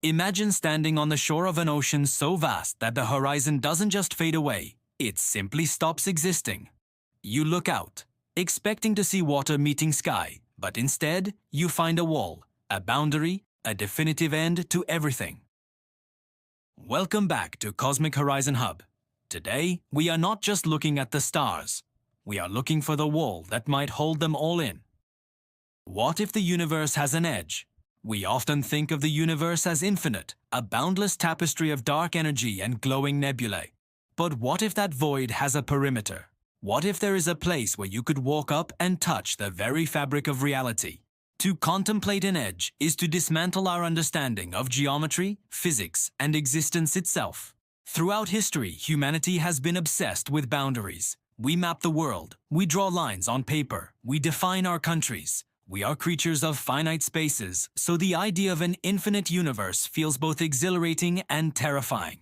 Imagine standing on the shore of an ocean so vast that the horizon doesn't just fade away, it simply stops existing. You look out, expecting to see water meeting sky, but instead, you find a wall, a boundary, a definitive end to everything. Welcome back to Cosmic Horizon Hub. Today, we are not just looking at the stars. We are looking for the wall that might hold them all in. What if the universe has an edge? We often think of the universe as infinite, a boundless tapestry of dark energy and glowing nebulae. But what if that void has a perimeter? What if there is a place where you could walk up and touch the very fabric of reality? To contemplate an edge is to dismantle our understanding of geometry, physics, and existence itself. Throughout history, humanity has been obsessed with boundaries. We map the world, we draw lines on paper, we define our countries. We are creatures of finite spaces, so the idea of an infinite universe feels both exhilarating and terrifying.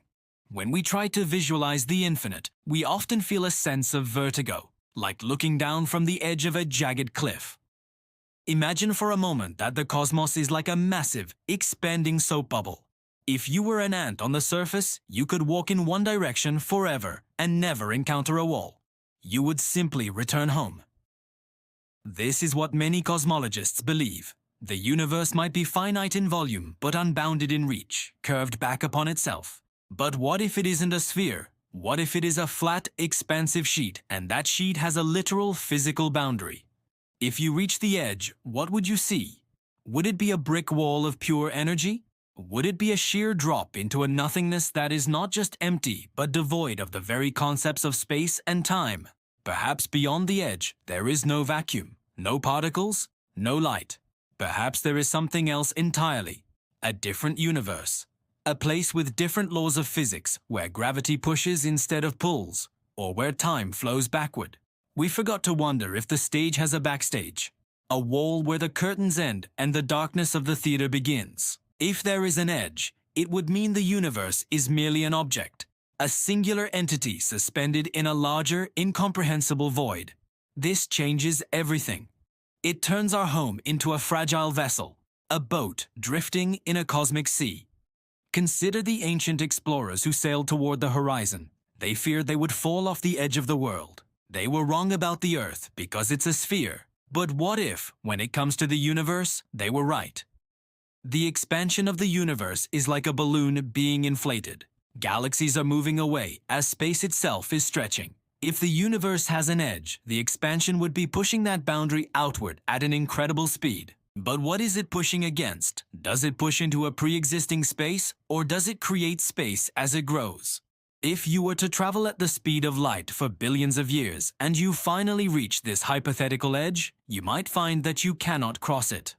When we try to visualize the infinite, we often feel a sense of vertigo, like looking down from the edge of a jagged cliff. Imagine for a moment that the cosmos is like a massive, expanding soap bubble. If you were an ant on the surface, you could walk in one direction forever and never encounter a wall. You would simply return home. This is what many cosmologists believe. The universe might be finite in volume, but unbounded in reach, curved back upon itself. But what if it isn't a sphere? What if it is a flat, expansive sheet, and that sheet has a literal physical boundary? If you reach the edge, what would you see? Would it be a brick wall of pure energy? Would it be a sheer drop into a nothingness that is not just empty, but devoid of the very concepts of space and time? Perhaps beyond the edge, there is no vacuum, no particles, no light. Perhaps there is something else entirely, a different universe, a place with different laws of physics where gravity pushes instead of pulls, or where time flows backward. We forgot to wonder if the stage has a backstage, a wall where the curtains end and the darkness of the theater begins. If there is an edge, it would mean the universe is merely an object, a singular entity suspended in a larger, incomprehensible void. This changes everything. It turns our home into a fragile vessel, a boat drifting in a cosmic sea. Consider the ancient explorers who sailed toward the horizon. They feared they would fall off the edge of the world. They were wrong about the Earth because it's a sphere. But what if, when it comes to the universe, they were right? The expansion of the universe is like a balloon being inflated. Galaxies are moving away as space itself is stretching. If the universe has an edge, the expansion would be pushing that boundary outward at an incredible speed. But what is it pushing against? Does it push into a pre-existing space, or does it create space as it grows? If you were to travel at the speed of light for billions of years and you finally reach this hypothetical edge, you might find that you cannot cross it.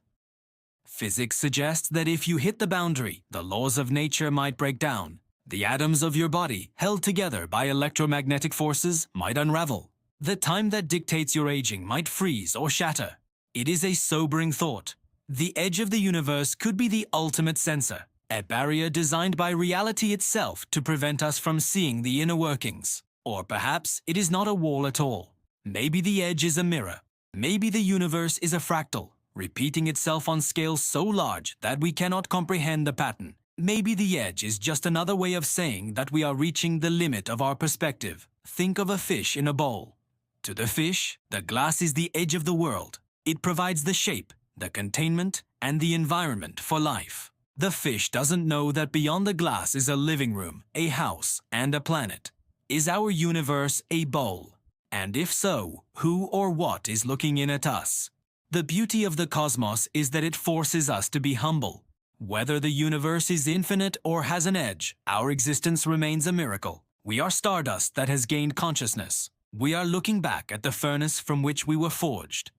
Physics suggests that if you hit the boundary, the laws of nature might break down. The atoms of your body, held together by electromagnetic forces, might unravel. The time that dictates your aging might freeze or shatter. It is a sobering thought. The edge of the universe could be the ultimate censor, a barrier designed by reality itself to prevent us from seeing the inner workings. Or perhaps it is not a wall at all. Maybe the edge is a mirror. Maybe the universe is a fractal, repeating itself on scales so large that we cannot comprehend the pattern. Maybe the edge is just another way of saying that we are reaching the limit of our perspective. Think of a fish in a bowl. To the fish, the glass is the edge of the world. It provides the shape, the containment, and the environment for life. The fish doesn't know that beyond the glass is a living room, a house, and a planet. Is our universe a bowl? And if so, who or what is looking in at us? The beauty of the cosmos is that it forces us to be humble. Whether the universe is infinite or has an edge, our existence remains a miracle. We are stardust that has gained consciousness. We are looking back at the furnace from which we were forged.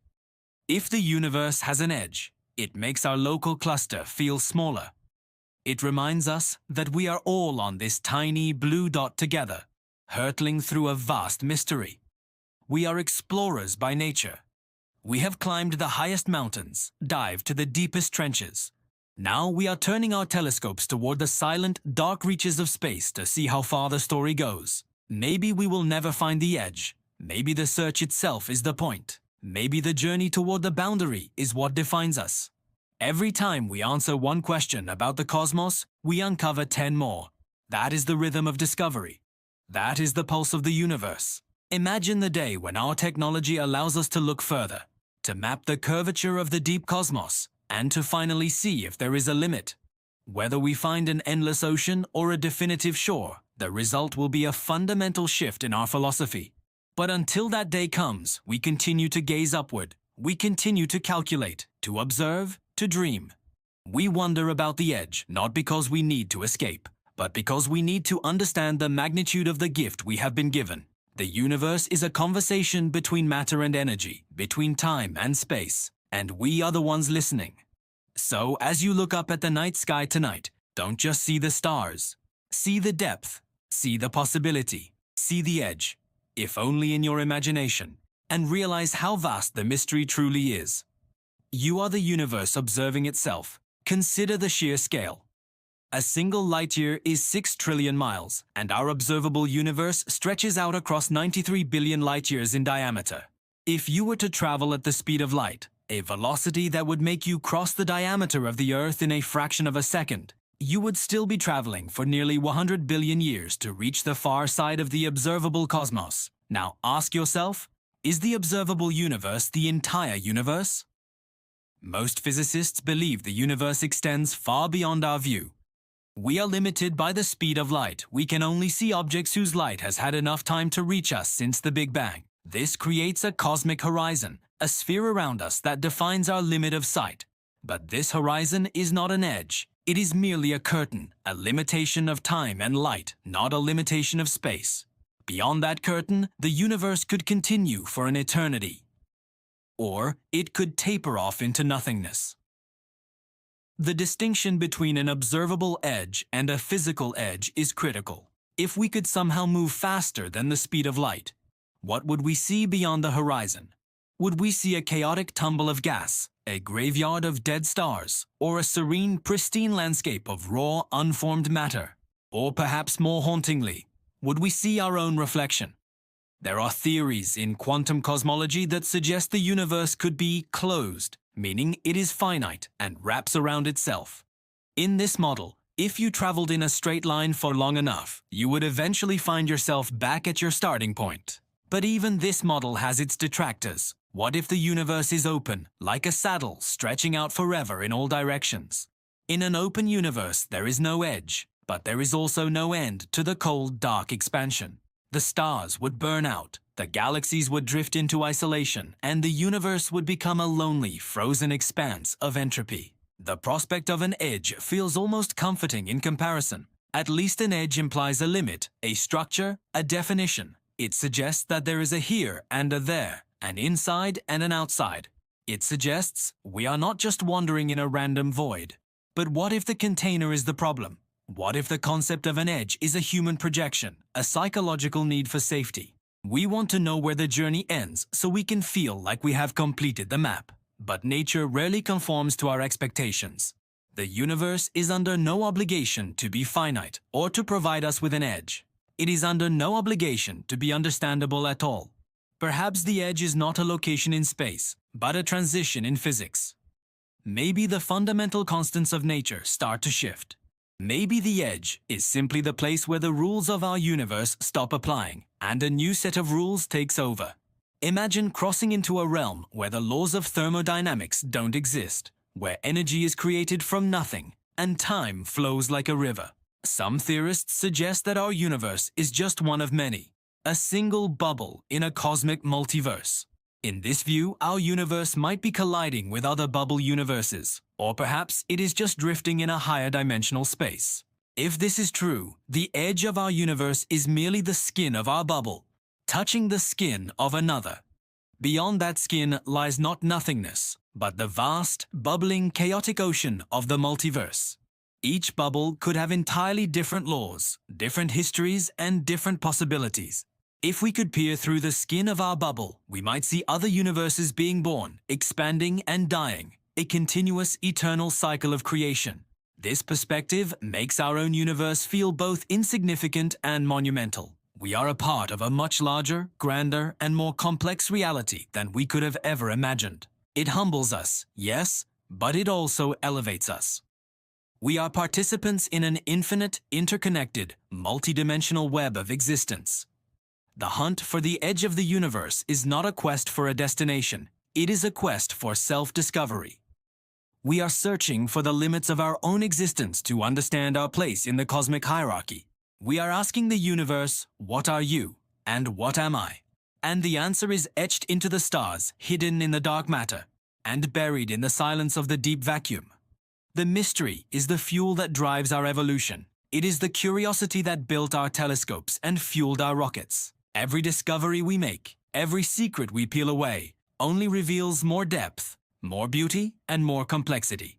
If the universe has an edge, it makes our local cluster feel smaller. It reminds us that we are all on this tiny blue dot together, hurtling through a vast mystery. We are explorers by nature. We have climbed the highest mountains, dived to the deepest trenches. Now we are turning our telescopes toward the silent, dark reaches of space to see how far the story goes. Maybe we will never find the edge. Maybe the search itself is the point. Maybe the journey toward the boundary is what defines us. Every time we answer one question about the cosmos, we uncover 10 more. That is the rhythm of discovery. That is the pulse of the universe. Imagine the day when our technology allows us to look further, to map the curvature of the deep cosmos, and to finally see if there is a limit. Whether we find an endless ocean or a definitive shore, the result will be a fundamental shift in our philosophy. But until that day comes, we continue to gaze upward. We continue to calculate, to observe, to dream. We wonder about the edge, not because we need to escape, but because we need to understand the magnitude of the gift we have been given. The universe is a conversation between matter and energy, between time and space, and we are the ones listening. So, as you look up at the night sky tonight, don't just see the stars. See the depth, see the possibility, see the edge, if only in your imagination, and realize how vast the mystery truly is. You are the universe observing itself. Consider the sheer scale. A single light year is 6 trillion miles, and our observable universe stretches out across 93 billion light years in diameter. If you were to travel at the speed of light, a velocity that would make you cross the diameter of the Earth in a fraction of a second, you would still be traveling for nearly 100 billion years to reach the far side of the observable cosmos. Now ask yourself, is the observable universe the entire universe? Most physicists believe the universe extends far beyond our view. We are limited by the speed of light. We can only see objects whose light has had enough time to reach us since the Big Bang. This creates a cosmic horizon, a sphere around us that defines our limit of sight. But this horizon is not an edge. It is merely a curtain, a limitation of time and light, not a limitation of space. Beyond that curtain, the universe could continue for an eternity. Or it could taper off into nothingness. The distinction between an observable edge and a physical edge is critical. If we could somehow move faster than the speed of light, what would we see beyond the horizon? Would we see a chaotic tumble of gas, a graveyard of dead stars, or a serene, pristine landscape of raw, unformed matter? Or perhaps more hauntingly, would we see our own reflection? There are theories in quantum cosmology that suggest the universe could be closed, meaning it is finite and wraps around itself. In this model, if you traveled in a straight line for long enough, you would eventually find yourself back at your starting point. But even this model has its detractors. What if the universe is open, like a saddle stretching out forever in all directions? In an open universe, there is no edge, but there is also no end to the cold, dark expansion. The stars would burn out, the galaxies would drift into isolation, and the universe would become a lonely, frozen expanse of entropy. The prospect of an edge feels almost comforting in comparison. At least an edge implies a limit, a structure, a definition. It suggests that there is a here and a there, an inside and an outside. It suggests we are not just wandering in a random void. But what if the container is the problem? What if the concept of an edge is a human projection, a psychological need for safety? We want to know where the journey ends so we can feel like we have completed the map. But nature rarely conforms to our expectations. The universe is under no obligation to be finite or to provide us with an edge. It is under no obligation to be understandable at all. Perhaps the edge is not a location in space, but a transition in physics. Maybe the fundamental constants of nature start to shift. Maybe the edge is simply the place where the rules of our universe stop applying and a new set of rules takes over. Imagine crossing into a realm where the laws of thermodynamics don't exist, where energy is created from nothing and time flows like a river. Some theorists suggest that our universe is just one of many, a single bubble in a cosmic multiverse. In this view, our universe might be colliding with other bubble universes, or perhaps it is just drifting in a higher dimensional space. If this is true, the edge of our universe is merely the skin of our bubble, touching the skin of another. Beyond that skin lies not nothingness, but the vast, bubbling, chaotic ocean of the multiverse. Each bubble could have entirely different laws, different histories, and different possibilities. If we could peer through the skin of our bubble, we might see other universes being born, expanding and dying, a continuous, eternal cycle of creation. This perspective makes our own universe feel both insignificant and monumental. We are a part of a much larger, grander, and more complex reality than we could have ever imagined. It humbles us, yes, but it also elevates us. We are participants in an infinite, interconnected, multidimensional web of existence. The hunt for the edge of the universe is not a quest for a destination. It is a quest for self-discovery. We are searching for the limits of our own existence to understand our place in the cosmic hierarchy. We are asking the universe, what are you, and what am I? And the answer is etched into the stars, hidden in the dark matter, and buried in the silence of the deep vacuum. The mystery is the fuel that drives our evolution. It is the curiosity that built our telescopes and fueled our rockets. Every discovery we make, every secret we peel away, only reveals more depth, more beauty, and more complexity.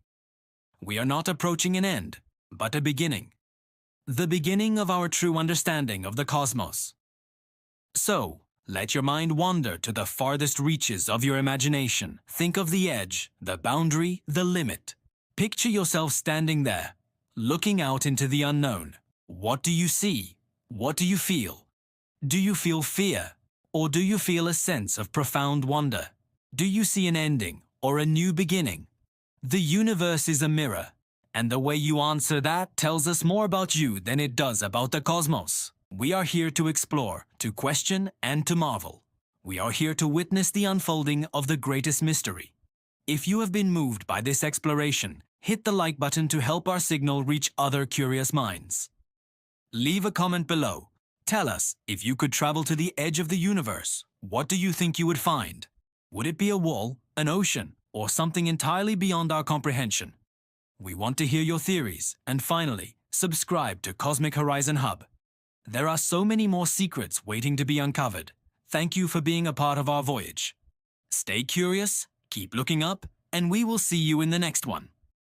We are not approaching an end, but a beginning. The beginning of our true understanding of the cosmos. So, let your mind wander to the farthest reaches of your imagination. Think of the edge, the boundary, the limit. Picture yourself standing there, looking out into the unknown. What do you see? What do you feel? Do you feel fear? Or do you feel a sense of profound wonder? Do you see an ending or a new beginning? The universe is a mirror, and the way you answer that tells us more about you than it does about the cosmos. We are here to explore, to question, and to marvel. We are here to witness the unfolding of the greatest mystery. If you have been moved by this exploration, hit the like button to help our signal reach other curious minds. Leave a comment below. Tell us, if you could travel to the edge of the universe, what do you think you would find? Would it be a wall, an ocean, or something entirely beyond our comprehension? We want to hear your theories, and finally, subscribe to Cosmic Horizon Hub. There are so many more secrets waiting to be uncovered. Thank you for being a part of our voyage. Stay curious, keep looking up, and we will see you in the next one.